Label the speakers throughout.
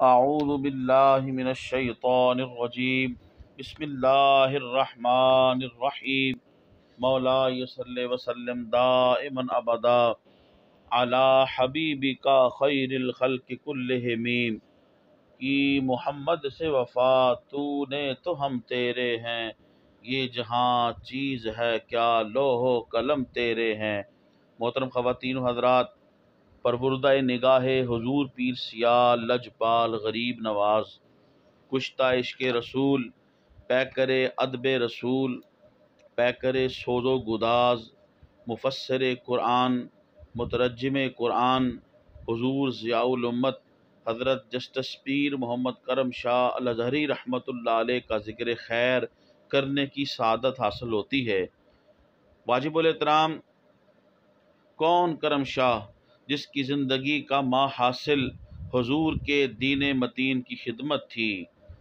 Speaker 1: اعوذ باللہ من الشیطان الرجیم بسم اللہ الرحمن الرحیم مولا صلی وسلم دائما ابدا علی حبیبک خیر الخلق کلہم کی محمد سے وفا تو نے تو ہم تیرے ہیں، یہ جہاں چیز ہے کیا لوح و قلم تیرے ہیں۔ محترم خواتین و حضرات، پروردہ نگاہ حضور پیر سیال لجپال غریب نواز، کشتہ عشق رسول، پیکر ادب رسول، پیکر سوز و گداز، مفسر قرآن، مترجم قرآن، حضور ضیاء الامت حضرت جسٹس پیر محمد کرم شاہ الازہری رحمۃ اللہ علیہ کا ذکر خیر کرنے کی سعادت حاصل ہوتی ہے۔ واجب الاحترام کون کرم شاہ جس کی زندگی کا ماحاصل حضور کے دین متین کی خدمت تھی،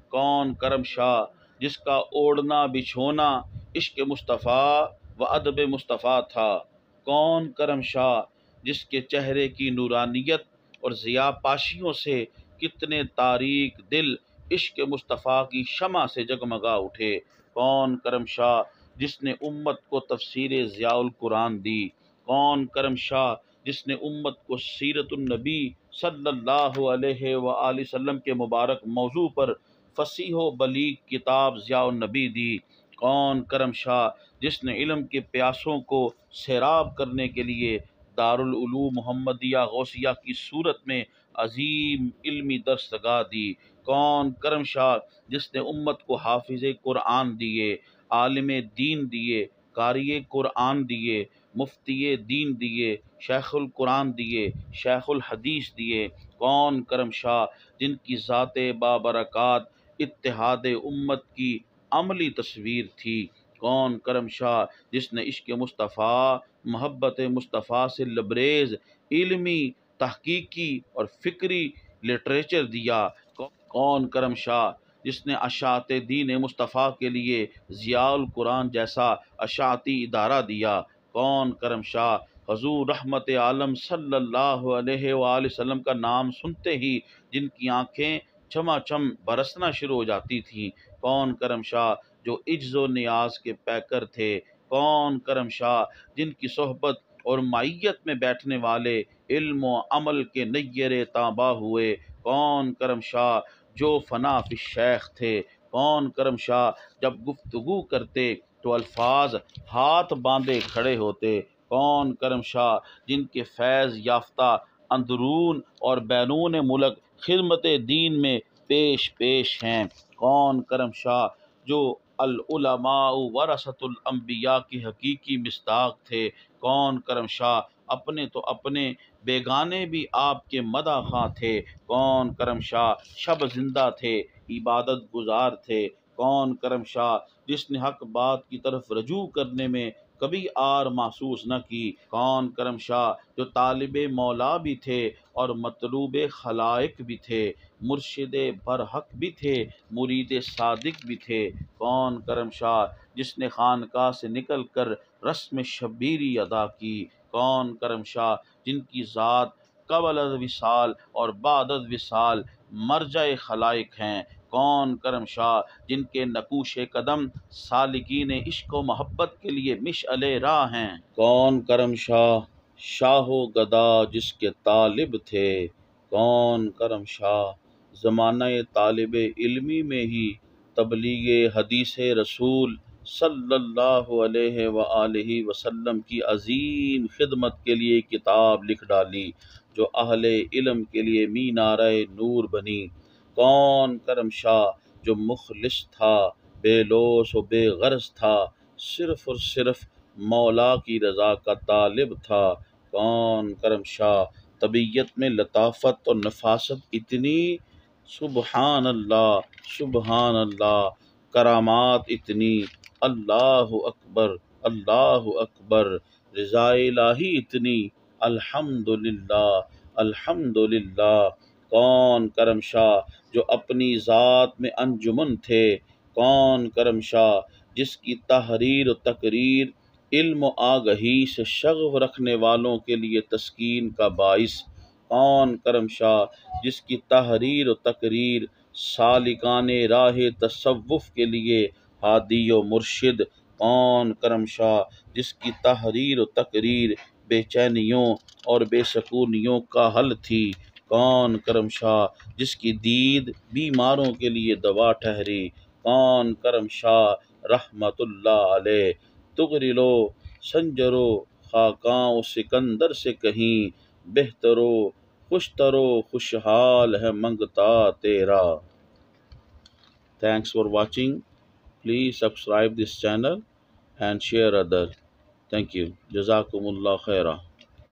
Speaker 1: کون کرم شاہ جس کا اوڑھنا بچھونا عشق مصطفیٰ و ادب مصطفیٰ تھا، کون کرم شاہ جس کے چہرے کی نورانیت اور ضیاء پاشیوں سے کتنے تاریک دل عشق مصطفیٰ کی شمع سے جگمگا اٹھے، کون کرم شاہ جس نے امت کو تفسیر ضیاء القرآن دی، کون کرم شاہ جس نے امت کو سیرت النبی صلی اللہ علیہ وآلہ وسلم کے مبارک موضوع پر فصیح و بلیغ کتاب ضیاء النبی دی، کون کرم شاہ جس نے علم کے پیاسوں کو سیراب کرنے کے لیے دارالعلوم محمدیہ غوثیہ کی صورت میں عظیم علمی درسگاہ دی، کون کرم شاہ جس نے امت کو حافظ قرآن دیے، عالم دین دیے، قاری قرآن دیے، مفتی دین دیے، شیخ القرآن دیے، شیخ الحدیث دیے، کون کرم شاہ جن کی ذات بابرکات اتحاد امت کی عملی تصویر تھی، کون کرم شاہ جس نے عشق مصطفیٰ محبت مصطفیٰ سے لبریز علمی تحقیقی اور فکری لٹریچر دیا، کون کرم شاہ جس نے اشاعت دین مصطفیٰ کے لیے ضیاء القرآن جیسا اشاعتی ادارہ دیا، کون کرم شاہ حضور رحمت عالم صلی اللہ علیہ وآلہ وسلم کا نام سنتے ہی جن کی آنکھیں چما چم برسنا شروع ہو جاتی تھیں، کون کرم شاہ جو عجز و نیاز کے پیکر تھے، کون کرم شاہ جن کی صحبت اور معیت میں بیٹھنے والے علم و عمل کے نیر تاباں ہوئے، کون کرم شاہ جو فنا فی الشیخ تھے، کون کرم شاہ جب گفتگو کرتے تو الفاظ ہاتھ باندھے کھڑے ہوتے، کون کرم شاہ جن کے فیض یافتہ اندرون اور بیرون ملک خدمت دین میں پیش پیش ہیں، کون کرم شاہ جو العلماء ورثۃ الانبیاء کی حقیقی مصداق تھے، کون کرم شاہ اپنے تو اپنے بیگانے بھی آپ کے مداح خواں تھے، کون کرم شاہ شب زندہ تھے، عبادت گزار تھے، کون کرم شاہ جس نے حق بات کی طرف رجوع کرنے میں کبھی آر محسوس نہ کی، کون کرم شاہ جو طالب مولا بھی تھے اور مطلوب خلائق بھی تھے، مرشد برحق بھی تھے، مرید صادق بھی تھے، کون کرم شاہ جس نے خانقاہ سے نکل کر رسم شبیری ادا کی، کون کرم شاہ جن کی ذات قبل الوصال اور بعد الوصال مرجع خلائق ہیں، کون کرم شاہ جن کے نقوش قدم سالکین عشق و محبت کے لیے مشعل راہ ہیں، کون کرم شاہ شاہ و گدا جس کے طالب تھے، کون کرم شاہ زمانہ طالب علمی میں ہی تبلیغ حدیث رسول صلی اللہ علیہ وآلہ وسلم کی عظیم خدمت کے لیے کتاب لکھ ڈالی جو اہل علم کے لیے مینارہ نور بنی، کون کرم شاہ جو مخلص تھا، بے لوث و بے غرض تھا، صرف اور صرف مولا کی رضا کا طالب تھا، کون کرم شاہ طبیعت میں لطافت اور نفاست اتنی، سبحان اللہ سبحان اللہ، کرامات اتنی، اللہ اکبر اللہ اکبر، رضا الہی اتنی، الحمدللہ الحمدللہ، کون کرم شاہ جو اپنی ذات میں انجمن تھے، کون کرم شاہ جس کی تحریر و تقریر علم و آگہی سے شغف رکھنے والوں کے لیے تسکین کا باعث، کون کرم شاہ جس کی تحریر و تقریر سالکان راہ تصوف کے لیے ہادی و مرشد، کون کرم شاہ جس کی تحریر و تقریر بے چینیوں اور بے سکونیوں کا حل تھی، کون کرم شاہ جس کی دید بیماروں کے لیے دوا ٹھہری، کون کرم شاہ رحمت اللہ علیہ۔ تغرلو سنجرو خاکاں و سکندر سے کہیں بہترو خوشترو خوشحال ہے منگتا تیرا۔ Thanks for watching. Please subscribe this channel and share other. Thank you. Jazakumullah khaira.